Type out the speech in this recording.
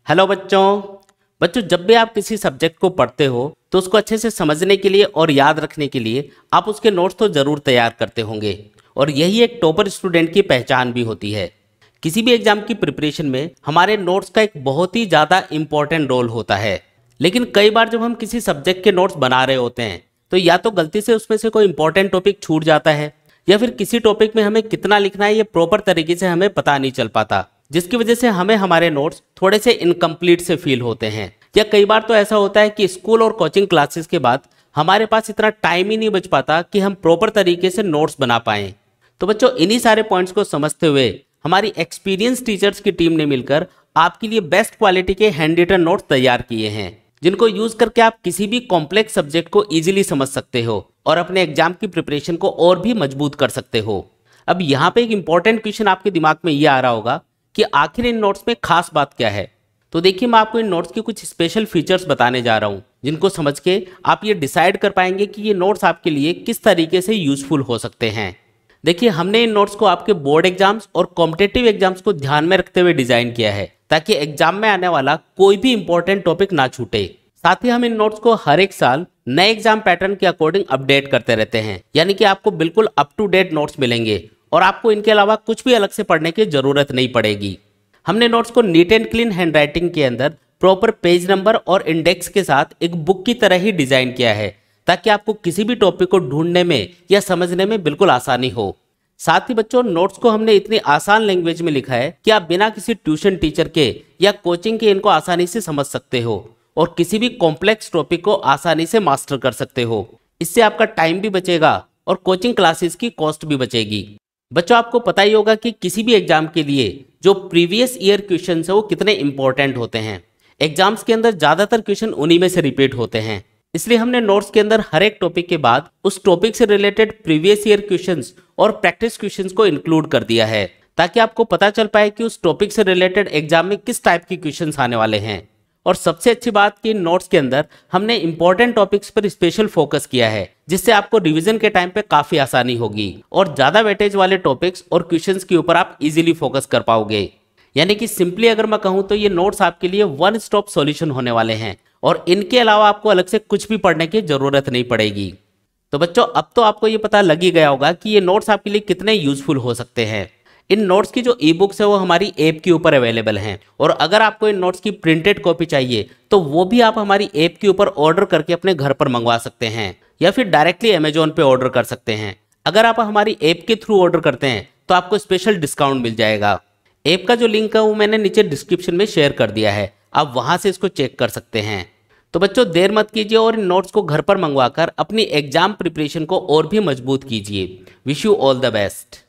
Hello बच्चों जब भी आप किसी सब्जेक्ट को पढ़ते हो तो उसको अच्छे से समझने के लिए और याद रखने के लिए आप उसके नोट्स तो ज़रूर तैयार करते होंगे। और यही एक टॉपर स्टूडेंट की पहचान भी होती है। किसी भी एग्जाम की प्रिपरेशन में हमारे नोट्स का एक बहुत ही ज़्यादा इम्पॉर्टेंट रोल होता है। लेकिन कई बार जब हम किसी सब्जेक्ट के नोट्स बना रहे होते हैं तो या तो गलती से उसमें से कोई इंपॉर्टेंट टॉपिक छूट जाता है, या फिर किसी टॉपिक में हमें कितना लिखना है ये प्रॉपर तरीके से हमें पता नहीं चल पाता, जिसकी वजह से हमें हमारे नोट्स थोड़े से इनकम्प्लीट से फील होते हैं। या कई बार तो ऐसा होता है कि स्कूल और कोचिंग क्लासेस के बाद हमारे पास इतना टाइम ही नहीं बच पाता कि हम प्रॉपर तरीके से नोट्स बना पाएं। तो बच्चों इन्हीं सारे पॉइंट्स को समझते हुए हमारी एक्सपीरियंस टीचर्स की टीम ने मिलकर आपके लिए बेस्ट क्वालिटी के हैंड रिटन नोट्स तैयार किए हैं, जिनको यूज करके आप किसी भी कॉम्प्लेक्स सब्जेक्ट को इजीली समझ सकते हो और अपने एग्जाम की प्रिपरेशन को और भी मजबूत कर सकते हो। अब यहाँ पे एक इंपॉर्टेंट क्वेश्चन आपके दिमाग में ये आ रहा होगा कि आखिर इन नोट्स में खास बात क्या है। तो देखिए, मैं आपको इन नोट्स के कुछ स्पेशल फीचर्स बताने जा रहा हूँ, जिनको समझ के आप ये डिसाइड कर पाएंगे कि ये नोट्स आपके लिए किस तरीके से यूजफुल हो सकते हैं। देखिए, हमने इन नोट्स को आपके बोर्ड एग्जाम्स और कॉम्पिटेटिव एग्जाम्स को ध्यान में रखते हुए डिजाइन किया है, ताकि एग्जाम में आने वाला कोई भी इंपॉर्टेंट टॉपिक ना छूटे। साथ ही हम इन नोट्स को हर एक साल नए एग्जाम पैटर्न के अकॉर्डिंग अपडेट करते रहते हैं, यानी कि आपको बिल्कुल अप टू डेट नोट्स मिलेंगे और आपको इनके अलावा कुछ भी अलग से पढ़ने की जरूरत नहीं पड़ेगी। हमने नोट्स को नीट एंड क्लीन हैंडराइटिंग के अंदर प्रॉपर पेज नंबर और इंडेक्स के साथ एक बुक की तरह ही डिजाइन किया है, ताकि आपको किसी भी टॉपिक को ढूंढने में या समझने में बिल्कुल आसानी हो। साथ ही बच्चों, नोट्स को हमने इतनी आसान लैंग्वेज में लिखा है कि आप बिना किसी ट्यूशन टीचर के या कोचिंग के इनको आसानी से समझ सकते हो और किसी भी कॉम्प्लेक्स टॉपिक को आसानी से मास्टर कर सकते हो। इससे आपका टाइम भी बचेगा और कोचिंग क्लासेस की कॉस्ट भी बचेगी। बच्चों, आपको पता ही होगा कि किसी भी एग्जाम के लिए जो प्रीवियस ईयर क्वेश्चन है वो कितने इंपॉर्टेंट होते हैं। एग्जाम्स के अंदर ज्यादातर क्वेश्चन उन्हीं में से रिपीट होते हैं, इसलिए हमने नोट्स के अंदर हर एक टॉपिक के बाद उस टॉपिक से रिलेटेड प्रीवियस ईयर क्वेश्चंस और प्रैक्टिस क्वेश्चंस को इंक्लूड कर दिया है, ताकि आपको पता चल पाए कि उस टॉपिक से रिलेटेड एग्जाम में किस टाइप की क्वेश्चंस आने वाले हैं। और सबसे अच्छी बात कि नोट्स के अंदर हमने इंपॉर्टेंट टॉपिक्स पर स्पेशल फोकस किया है, जिससे आपको रिवीजन के टाइम पे काफी आसानी होगी और ज्यादा वेटेज वाले टॉपिक्स और क्वेश्चंस के ऊपर आप इजीली फोकस कर पाओगे। यानी कि सिंपली अगर मैं कहूँ तो ये नोट्स आपके लिए वन स्टॉप सॉल्यूशन होने वाले हैं और इनके अलावा आपको अलग से कुछ भी पढ़ने की जरूरत नहीं पड़ेगी। तो बच्चों, अब तो आपको ये पता लग ही गया होगा कि ये नोट्स आपके लिए कितने यूजफुल हो सकते हैं। इन नोट्स की जो ई बुक्स है वो हमारी ऐप के ऊपर अवेलेबल हैं, और अगर आपको इन नोट्स की प्रिंटेड कॉपी चाहिए तो वो भी आप हमारी ऐप के ऊपर ऑर्डर करके अपने घर पर मंगवा सकते हैं, या फिर डायरेक्टली अमेजोन पे ऑर्डर कर सकते हैं। अगर आप हमारी ऐप के थ्रू ऑर्डर करते हैं तो आपको स्पेशल डिस्काउंट मिल जाएगा। ऐप का जो लिंक है वो मैंने नीचे डिस्क्रिप्शन में शेयर कर दिया है, आप वहां से इसको चेक कर सकते हैं। तो बच्चों, देर मत कीजिए और इन नोट्स को घर पर मंगवाकर अपनी एग्जाम प्रिपरेशन को और भी मजबूत कीजिए। Wish you all the best.